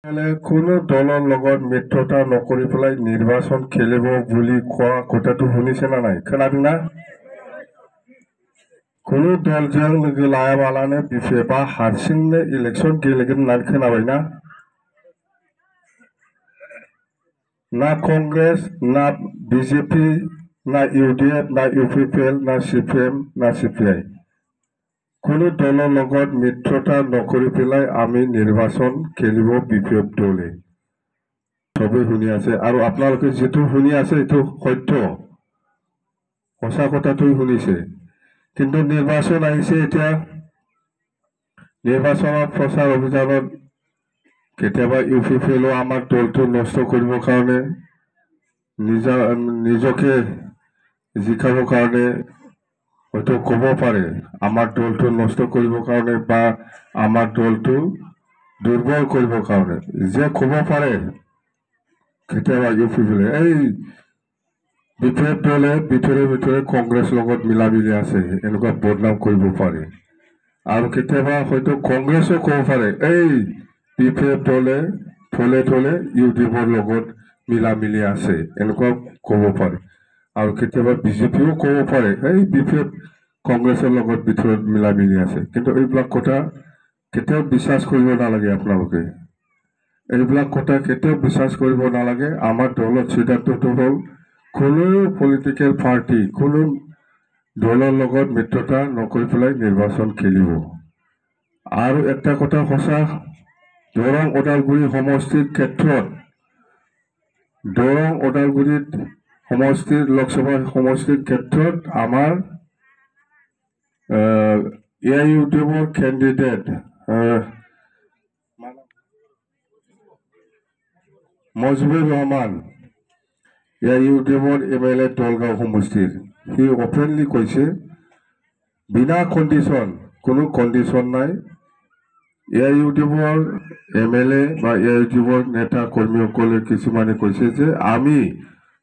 কোনো দলৰ লগত মিত্ৰতা নকৰি পেলাই নিৰ্বাচন খেলিব বুলি কোৱা কথাটো শুনিছে না নাই? खोनादोंना? কোনো দলजों लोगो लायाबालानो बिपिएफआ हारसिंनो इलेक्सन गेलेगोन होननानै खोनाबायना? ना कंग्रेस, ना বিজেপি, না ইউডিএফ, না ইউপিপিএল, না সিপিএম, না সিপিআই কোনো দলৰ লগত মিত্ৰতা নকৰি পেলাই আমি নিৰ্বাচন খেলিব বিপিএফ দলে। সবেই শুনি আছে আৰু আপোনালোকে যেটো শুনি আছে এটো সত্য সঁচা কথাটোই শুনিছে। কিন্তু নিৰ্বাচন আহিছে এতিয়া নিৰ্বাচনত প্ৰচাৰ অভিযানত কেতিয়াবা ইউপিপিএলও আমাৰ দলটো নষ্ট কৰিবৰ কাৰণে নিজকে জিকাবৰ কাৰণে হয়তো ক'ব পাৰে আমাৰ দলটো নষ্ট কৰিবৰ কাৰণে বা আমাৰ দলটো দুৰ্বল কৰিবৰ কাৰণে যে ক'ব পাৰে কেতিয়াবা ইউপিপিএলে এই বিপিএফ দলে ভিতৰে ভিতৰে কংগ্ৰেছ লগত মিলামিলি আছে এনেকুৱা বদনাম কৰিব পাৰে আৰু কেতিয়াবা হয়তো কংগ্ৰেছো ক'ব পাৰে এই বিপিএফ দলে থলে থলে ইউডিএফৰ লগত মিলামিলি আছে এনেকুৱা ক'ব পাৰে আৰু কেতিয়াবা বিজেপিও ক'ব পাৰে এই বিপিএফ কংগ্ৰেছৰ লগত ভিতৰত মিলামিলি আছে কিন্তু এইবিলাক কথা কেতিয়াও বিশ্বাস কৰিব নালাগে আপোনালোকে এইবিলাক কথা কেতিয়াও বিশ্বাস কৰিব নালাগে আমাৰ দলৰ সিদ্ধান্তটো হ'ল কোনো পলিটিক্যাল পাৰ্টি কোনো দলৰ লগত মিত্ৰতা নকৰি পেলাই নিৰ্বাচন খেলিব আৰু একটা কথা সঁচা দৰং ওদালগুৰি সমষ্টিৰ ক্ষেত্ৰত দৰং ওদালগুৰিত সমষ্টিৰ লোকসভা সমষ্টিৰ ক্ষেত্ৰত আমাৰ এআইইউডিএফৰ কেণ্ডিডেট মজিবুৰ ৰহমান এআইইউডিএফৰ এমএলএ দলগাঁও সমষ্টিৰ সি অপেনলি কৈছে বিনা কণ্ডিশ্যন কোনো কণ্ডিশ্যন নাই এআইইউডিএফৰ এমএলএ বা এআইইউডিএফৰ নেতা কৰ্মীসকলে কিছুমানে কৈছে যে আমি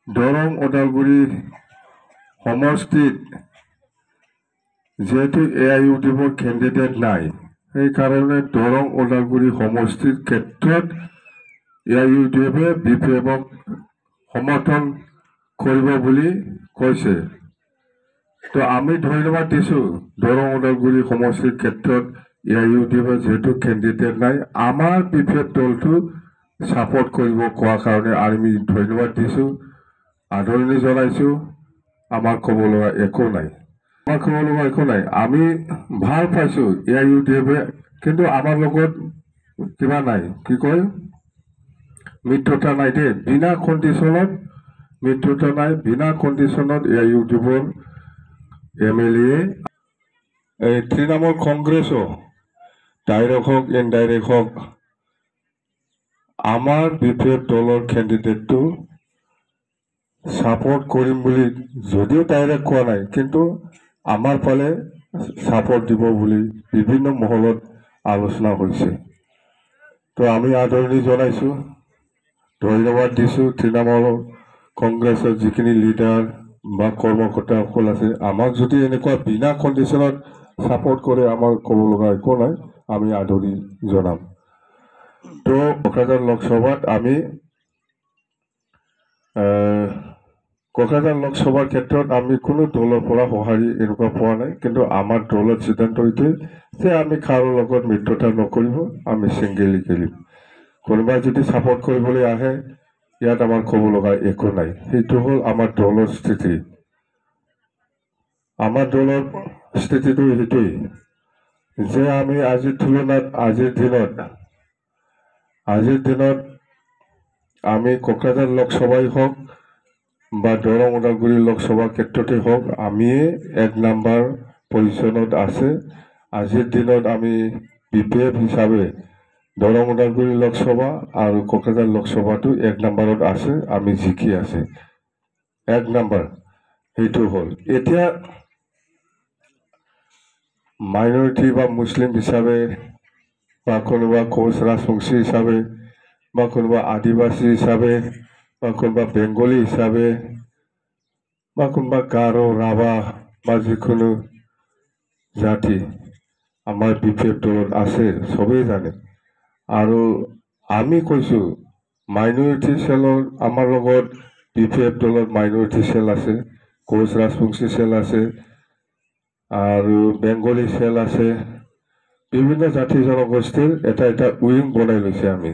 দৰং ওদালগুৰি সমষ্টিত যেহেতু এআইইউডিএফৰ কেণ্ডিডেট নাই সেইকাৰণে দৰং ওদালগুৰি সমষ্টিৰ ক্ষেত্ৰত এআইইউডিএফে বিপিএফক সমৰ্থন কৰিব বুলি কৈছে তো আমি ধন্যবাদ দিছো দৰং ওদালগুৰি সমষ্টিৰ ক্ষেত্ৰত এআইইউডিএফে যেহেতু কেণ্ডিডেট নাই আমাৰ বিপিএফ দলটো সাপোৰ্ট কৰিব কোৱা কাৰণে আমি ধন্যবাদ দিছো আদৰণি জনাইছো আমাৰ ক'ব লগা একো নাই আমি ভাল পাইছো এআইইউডিএফে কিন্তু আমাৰ লগত কিবা নাই কি কয় মিত্ৰতা নাই দে বিনা কণ্ডিশ্যনত মিত্ৰতা নাই বিনা কণ্ডিশ্যনত এআইইউডিএফৰ এমএলএ এই তৃণমূল কংগ্ৰেছও ডাইৰেক্ট হওক ইনডাইৰেক্ট হওক আমাৰ বিপিএফ দলৰ কেণ্ডিডেটটো সাপোৰ্ট কৰিম বুলি যদিও ডাইৰেক্ট কোৱা নাই কিন্তু আমাৰ ফালে সাপোৰ্ট দিব বুলি বিভিন্ন মহলত আলোচনা হৈছে তো আমি আদৰণি জনাইছো ধন্যবাদ দিছো তৃণমূল কংগ্ৰেছৰ যিখিনি লিডাৰ বা কৰ্মকৰ্তাসকল আছে আমাক যদি এনেকুৱা বিনা কণ্ডিশ্যনত সাপোৰ্ট কৰে আমাৰ ক'ব লগা একো নাই আমি আদৰণি জনাম তো কোকৰাঝাৰ লোকসভাত আমি কোকৰাঝাৰ লোকসভাৰ ক্ষেত্ৰত আমি কোনো দলৰ পৰা সঁহাৰি এনেকুৱা পোৱা নাই কিন্তু আমাৰ দলৰ সিদ্ধান্ত এইটোৱে যে আমি কাৰো লগত মিত্ৰতা নকৰিব আমি সিংগেলি খেলিম কোনোবাই যদি সাপোৰ্ট কৰিবলৈ আহে ইয়াত আমাৰ ক'ব লগা একো নাই সেইটো হ'ল আমাৰ দলৰ স্থিতি আমাৰ দলৰ স্থিতিটো সেইটোৱেই যে আমি আজিৰ তুলনাত আজিৰ দিনত আমি কোকৰাঝাৰ লোকসভাই হওক বা দৰং ওদালগুৰি লোকসভা ক্ষেত্ৰতে হওক আমি এক নাম্বাৰ পজিশ্যনত আছে আজিৰ দিনত আমি বিপিএফ হিচাপে দৰং ওদালগুৰি লোকসভা আৰু কোকৰাঝাৰ লোকসভাটো এক নাম্বাৰত আছে আমি জিকি আছে এক নাম্বাৰ সেইটো হ'ল এতিয়া মাইনৰিটি বা মুছলিম হিচাপে বা কোনোবা কোচ ৰাজবংশী হিচাপে বা কোনোবা আদিবাসী হিচাপে বা কোনোবা বেংগলী হিচাপে বা কোনোবা গাৰো ৰাভা বা যিকোনো জাতি আমাৰ বিপিএফ দলত আছে সবেই জানে আৰু আমি কৈছো মাইনৰিটি চেলৰ আমাৰ লগত PPF দলৰ মাইনৰিটি চেল আছে, কোচ ৰাজবংশী চেল আছে, আৰু বেংগলী চেল আছে, বিভিন্ন জাতি জনগোষ্ঠীৰ এটা উইং বনাই লৈছে আমি।